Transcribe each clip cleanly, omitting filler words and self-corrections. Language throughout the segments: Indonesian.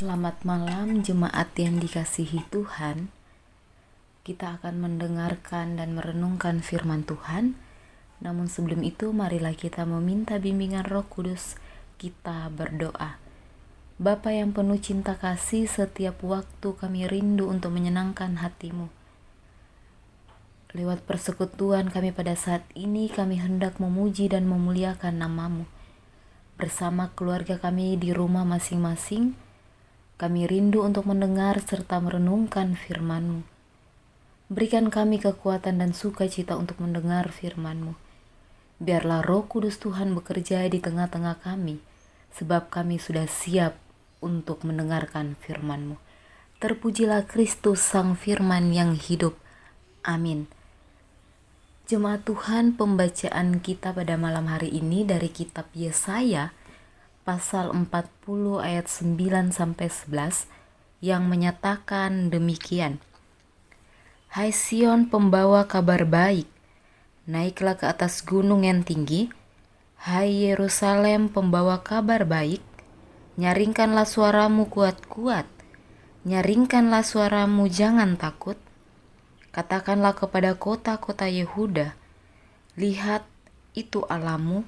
Selamat malam jemaat yang dikasihi Tuhan. Kita akan mendengarkan dan merenungkan firman Tuhan. Namun sebelum itu marilah kita meminta bimbingan Roh Kudus. Kita berdoa. Bapa yang penuh cinta kasih, setiap waktu kami rindu untuk menyenangkan hati-Mu. Lewat persekutuan kami pada saat ini, kami hendak memuji dan memuliakan nama-Mu. Bersama keluarga kami di rumah masing-masing, kami rindu untuk mendengar serta merenungkan firman-Mu. Berikan kami kekuatan dan sukacita untuk mendengar firman-Mu. Biarlah Roh Kudus Tuhan bekerja di tengah-tengah kami, sebab kami sudah siap untuk mendengarkan firman-Mu. Terpujilah Kristus Sang Firman yang hidup. Amin. Jemaat Tuhan, pembacaan kita pada malam hari ini dari kitab Yesaya pasal 40 ayat 9-11 yang menyatakan demikian. Hai Sion, pembawa kabar baik, naiklah ke atas gunung yang tinggi. Hai Yerusalem, pembawa kabar baik, nyaringkanlah suaramu kuat-kuat, nyaringkanlah suaramu, jangan takut. Katakanlah kepada kota-kota Yehuda, lihat, itu Allahmu,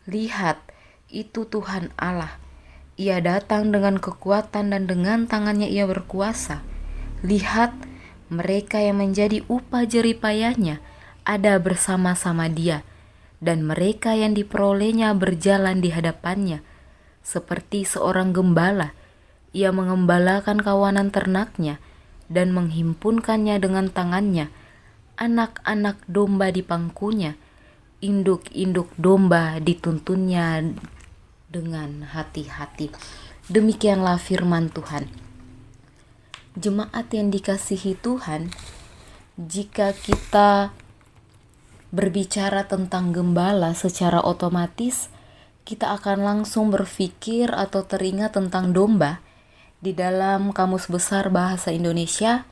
lihat, itu Tuhan Allah. Ia datang dengan kekuatan dan dengan tangannya ia berkuasa. Lihat, mereka yang menjadi upah jeripayahnya ada bersama-sama dia, dan mereka yang diperolehnya berjalan di hadapannya. Seperti seorang gembala, ia mengembalakan kawanan ternaknya dan menghimpunkannya dengan tangannya. Anak-anak domba di pangkunya, induk-induk domba dituntunnya dengan hati-hati. Demikianlah firman Tuhan. Jemaat yang dikasihi Tuhan, jika kita berbicara tentang gembala, secara otomatis kita akan langsung berpikir atau teringat tentang domba. Di dalam Kamus Besar Bahasa Indonesia,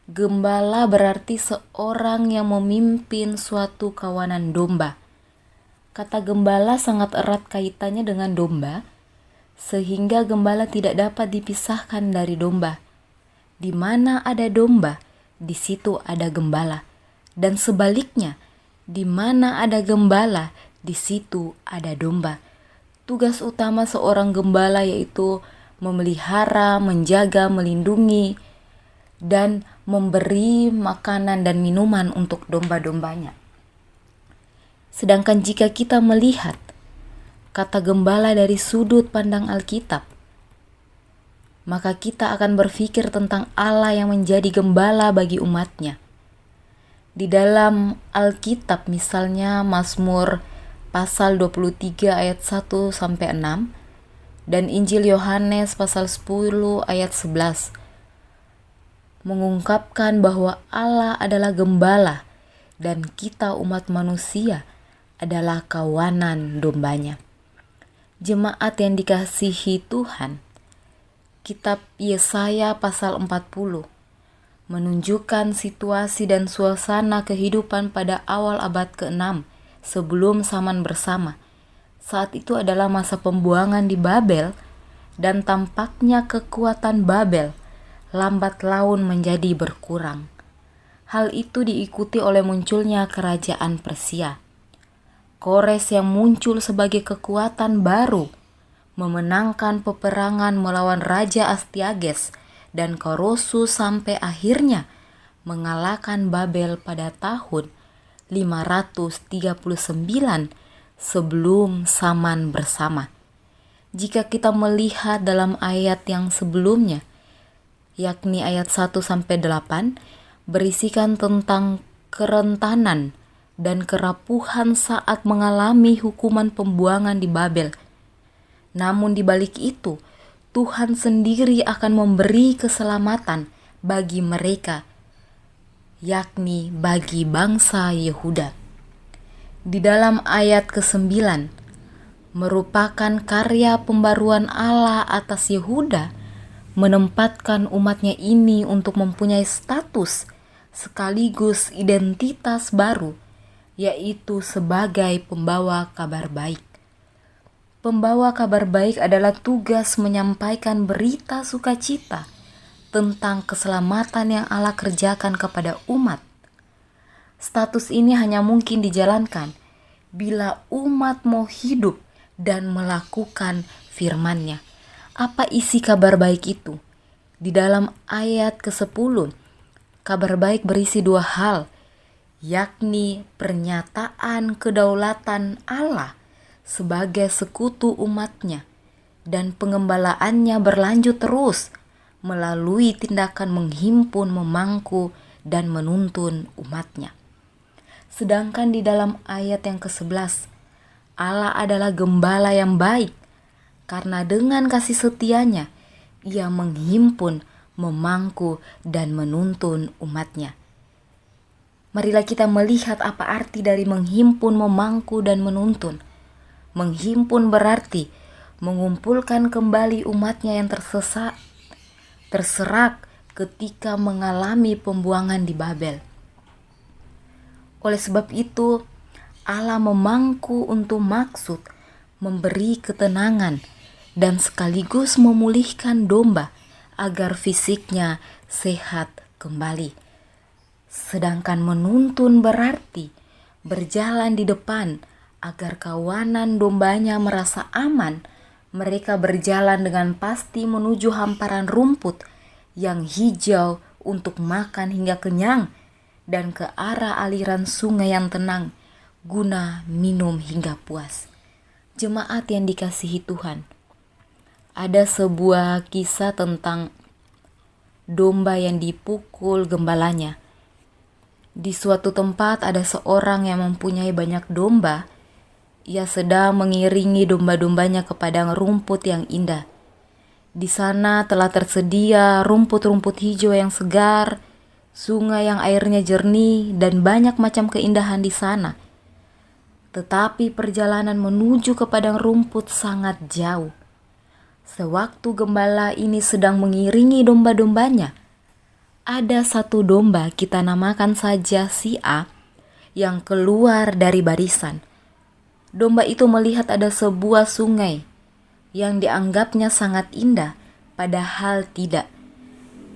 gembala berarti seorang yang memimpin suatu kawanan domba. Kata gembala sangat erat kaitannya dengan domba, sehingga gembala tidak dapat dipisahkan dari domba. Di mana ada domba, di situ ada gembala. Dan sebaliknya, di mana ada gembala, di situ ada domba. Tugas utama seorang gembala yaitu memelihara, menjaga, melindungi, dan memberi makanan dan minuman untuk domba-dombanya. Sedangkan jika kita melihat kata gembala dari sudut pandang Alkitab, maka kita akan berpikir tentang Allah yang menjadi gembala bagi umatnya. Di dalam Alkitab misalnya Mazmur pasal 23 ayat 1-6 dan Injil Yohanes pasal 10 ayat 11 mengungkapkan bahwa Allah adalah gembala dan kita umat manusia adalah kawanan dombanya. Jemaat yang dikasihi Tuhan, kitab Yesaya pasal 40 menunjukkan situasi dan suasana kehidupan pada awal abad ke-6 sebelum zaman bersama. Saat itu adalah masa pembuangan di Babel, dan tampaknya kekuatan Babel lambat laun menjadi berkurang. Hal itu diikuti oleh munculnya kerajaan Persia. Kores yang muncul sebagai kekuatan baru memenangkan peperangan melawan Raja Astiages dan Koresus sampai akhirnya mengalahkan Babel pada tahun 539 sebelum zaman bersama. Jika kita melihat dalam ayat yang sebelumnya, yakni ayat 1-8, berisikan tentang kerentanan dan kerapuhan saat mengalami hukuman pembuangan di Babel. Namun di balik itu, Tuhan sendiri akan memberi keselamatan bagi mereka, yakni bagi bangsa Yehuda. Di dalam ayat ke-9, merupakan karya pembaruan Allah atas Yehuda, menempatkan umatnya ini untuk mempunyai status sekaligus identitas baru, yaitu sebagai pembawa kabar baik. Pembawa kabar baik adalah tugas menyampaikan berita sukacita tentang keselamatan yang Allah kerjakan kepada umat. Status ini hanya mungkin dijalankan bila umat mau hidup dan melakukan firman-Nya. Apa isi kabar baik itu? Di dalam ayat ke-10, kabar baik berisi dua hal, yakni pernyataan kedaulatan Allah sebagai sekutu umatnya dan pengembalaannya berlanjut terus melalui tindakan menghimpun, memangku, dan menuntun umatnya. Sedangkan di dalam ayat yang ke-11, Allah adalah gembala yang baik karena dengan kasih setianya Ia menghimpun, memangku, dan menuntun umatnya. Marilah kita melihat apa arti dari menghimpun, memangku, dan menuntun. Menghimpun berarti mengumpulkan kembali umatnya yang terserak ketika mengalami pembuangan di Babel. Oleh sebab itu, Allah memangku untuk maksud memberi ketenangan dan sekaligus memulihkan domba agar fisiknya sehat kembali. Sedangkan menuntun berarti berjalan di depan agar kawanan dombanya merasa aman. Mereka berjalan dengan pasti menuju hamparan rumput yang hijau untuk makan hingga kenyang dan ke arah aliran sungai yang tenang guna minum hingga puas. Jemaat yang dikasihi Tuhan, ada sebuah kisah tentang domba yang dipukul gembalanya. Di suatu tempat ada seorang yang mempunyai banyak domba. Ia sedang mengiringi domba-dombanya ke padang rumput yang indah. Di sana telah tersedia rumput-rumput hijau yang segar, sungai yang airnya jernih, dan banyak macam keindahan di sana. Tetapi perjalanan menuju ke padang rumput sangat jauh. Sewaktu gembala ini sedang mengiringi domba-dombanya, ada satu domba, kita namakan saja si A, yang keluar dari barisan. Domba itu melihat ada sebuah sungai yang dianggapnya sangat indah, padahal tidak.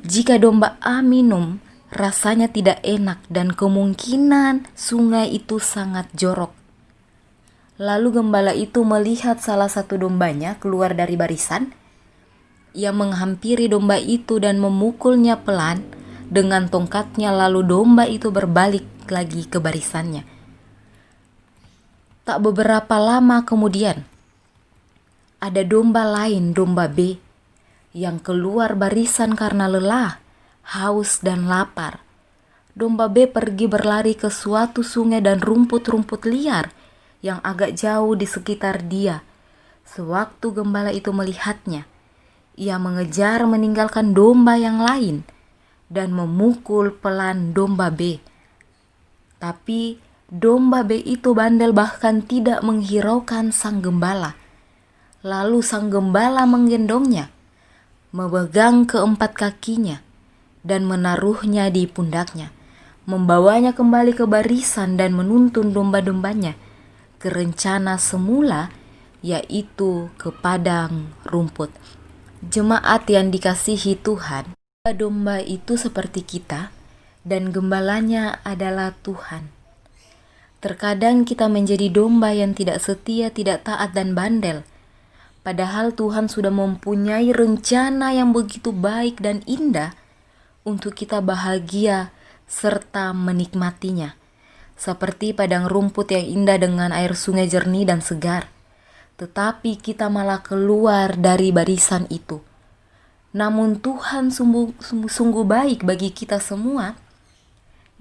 Jika domba A minum, rasanya tidak enak dan kemungkinan sungai itu sangat jorok. Lalu gembala itu melihat salah satu dombanya keluar dari barisan. Ia menghampiri domba itu dan memukulnya pelan dengan tongkatnya, lalu domba itu berbalik lagi ke barisannya. Tak beberapa lama kemudian, ada domba lain, domba B, yang keluar barisan karena lelah, haus, dan lapar. Domba B pergi berlari ke suatu sungai dan rumput-rumput liar yang agak jauh di sekitar dia. Sewaktu gembala itu melihatnya, ia mengejar meninggalkan domba yang lain dan memukul pelan domba B. Tapi domba B itu bandel, bahkan tidak menghiraukan sang gembala. Lalu sang gembala menggendongnya, memegang keempat kakinya, dan menaruhnya di pundaknya, membawanya kembali ke barisan dan menuntun domba-dombanya ke rencana semula, yaitu ke padang rumput. Jemaat yang dikasihi Tuhan, domba itu seperti kita dan gembalanya adalah Tuhan. Terkadang kita menjadi domba yang tidak setia, tidak taat, dan bandel. Padahal Tuhan sudah mempunyai rencana yang begitu baik dan indah untuk kita bahagia serta menikmatinya. Seperti padang rumput yang indah dengan air sungai jernih dan segar. Tetapi kita malah keluar dari barisan itu. Namun Tuhan sungguh baik bagi kita semua.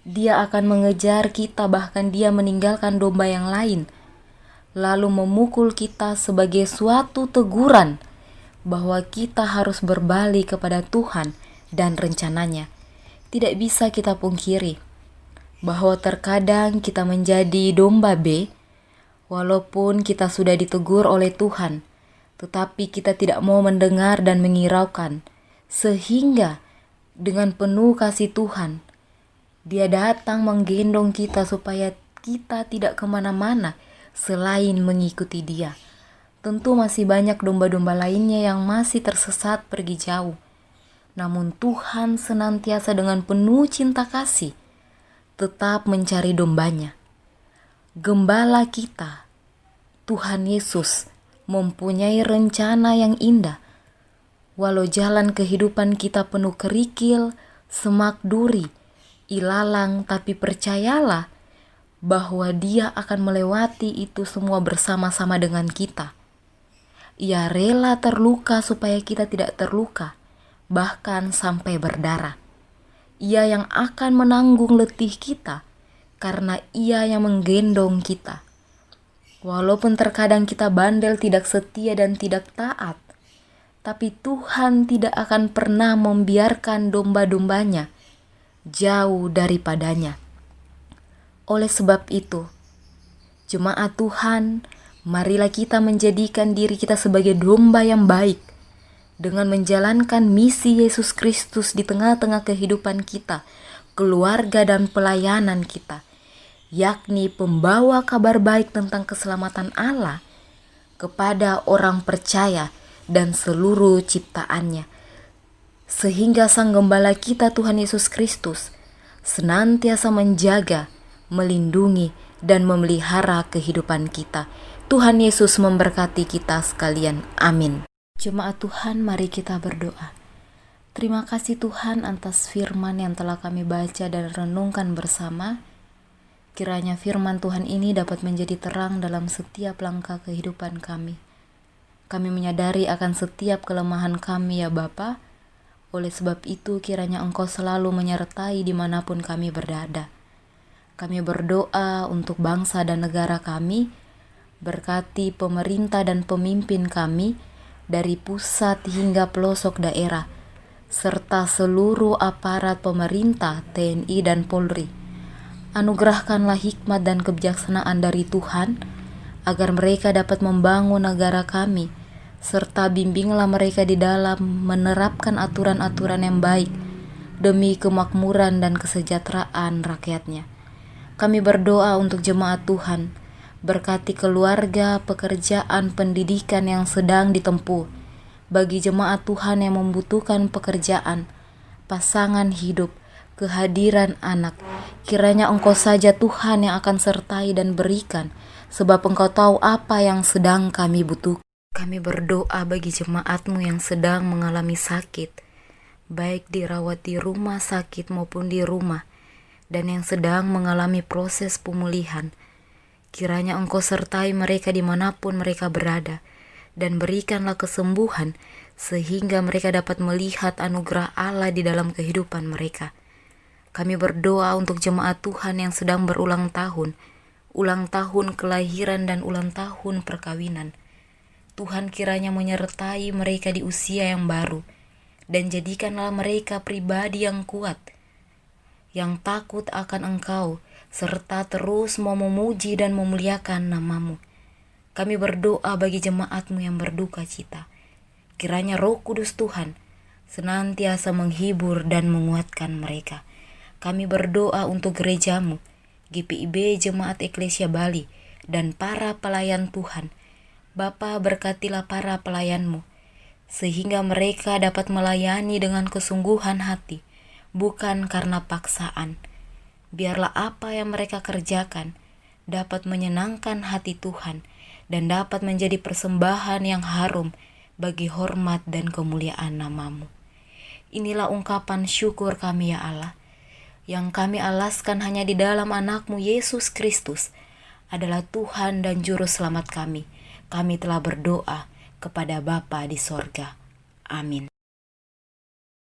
Dia akan mengejar kita, bahkan dia meninggalkan domba yang lain, lalu memukul kita sebagai suatu teguran bahwa kita harus berbalik kepada Tuhan dan rencananya. Tidak bisa kita pungkiri bahwa terkadang kita menjadi domba B, walaupun kita sudah ditegur oleh Tuhan, tetapi kita tidak mau mendengar dan mengiraukan, sehingga dengan penuh kasih Tuhan, Dia datang menggendong kita supaya kita tidak kemana-mana selain mengikuti Dia. Tentu masih banyak domba-domba lainnya yang masih tersesat pergi jauh. Namun Tuhan senantiasa dengan penuh cinta kasih tetap mencari dombanya. Gembala kita, Tuhan Yesus, mempunyai rencana yang indah. Walau jalan kehidupan kita penuh kerikil, semak duri, ilalang, tapi percayalah bahwa Dia akan melewati itu semua bersama-sama dengan kita. Ia rela terluka supaya kita tidak terluka, bahkan sampai berdarah. Ia yang akan menanggung letih kita, karena Ia yang menggendong kita. Walaupun terkadang kita bandel, tidak setia, dan tidak taat, tapi Tuhan tidak akan pernah membiarkan domba-dombanya jauh daripadanya. Oleh sebab itu, jemaat Tuhan, marilah kita menjadikan diri kita sebagai domba yang baik, dengan menjalankan misi Yesus Kristus di tengah-tengah kehidupan kita, keluarga dan pelayanan kita, yakni pembawa kabar baik tentang keselamatan Allah kepada orang percaya dan seluruh ciptaannya, sehingga Sang Gembala kita Tuhan Yesus Kristus senantiasa menjaga, melindungi, dan memelihara kehidupan kita. Tuhan Yesus memberkati kita sekalian. Amin. Jemaat Tuhan, mari kita berdoa. Terima kasih Tuhan atas firman yang telah kami baca dan renungkan bersama. Kiranya firman Tuhan ini dapat menjadi terang dalam setiap langkah kehidupan kami. Kami menyadari akan setiap kelemahan kami ya Bapa. Oleh sebab itu kiranya Engkau selalu menyertai dimanapun kami berada. Kami berdoa untuk bangsa dan negara kami. Berkati pemerintah dan pemimpin kami, dari pusat hingga pelosok daerah, serta seluruh aparat pemerintah, TNI dan Polri. Anugerahkanlah hikmat dan kebijaksanaan dari Tuhan, agar mereka dapat membangun negara kami, serta bimbinglah mereka di dalam menerapkan aturan-aturan yang baik, demi kemakmuran dan kesejahteraan rakyatnya. Kami berdoa untuk jemaat Tuhan, berkati keluarga, pekerjaan, pendidikan yang sedang ditempuh. Bagi jemaat Tuhan yang membutuhkan pekerjaan, pasangan hidup, kehadiran anak, kiranya Engkau saja Tuhan yang akan sertai dan berikan, sebab Engkau tahu apa yang sedang kami butuhkan. Kami berdoa bagi jemaat-Mu yang sedang mengalami sakit, baik dirawat di rumah sakit maupun di rumah, dan yang sedang mengalami proses pemulihan. Kiranya Engkau sertai mereka dimanapun mereka berada, dan berikanlah kesembuhan, sehingga mereka dapat melihat anugerah Allah di dalam kehidupan mereka. Kami berdoa untuk jemaat Tuhan yang sedang berulang tahun kelahiran dan ulang tahun perkawinan. Tuhan kiranya menyertai mereka di usia yang baru, dan jadikanlah mereka pribadi yang kuat, yang takut akan Engkau, serta terus mau memuji dan memuliakan nama-Mu. Kami berdoa bagi jemaat-Mu yang berduka cita. Kiranya Roh Kudus Tuhan senantiasa menghibur dan menguatkan mereka. Kami berdoa untuk gereja-Mu, GPIB Jemaat Eklesia Bali, dan para pelayan Tuhan. Bapa, berkatilah para pelayan-Mu, sehingga mereka dapat melayani dengan kesungguhan hati, bukan karena paksaan. Biarlah apa yang mereka kerjakan dapat menyenangkan hati Tuhan dan dapat menjadi persembahan yang harum bagi hormat dan kemuliaan nama-Mu. Inilah ungkapan syukur kami ya Allah, yang kami alaskan hanya di dalam anak-Mu Yesus Kristus adalah Tuhan dan Juru Selamat kami. Kami telah berdoa kepada Bapa di sorga. Amin.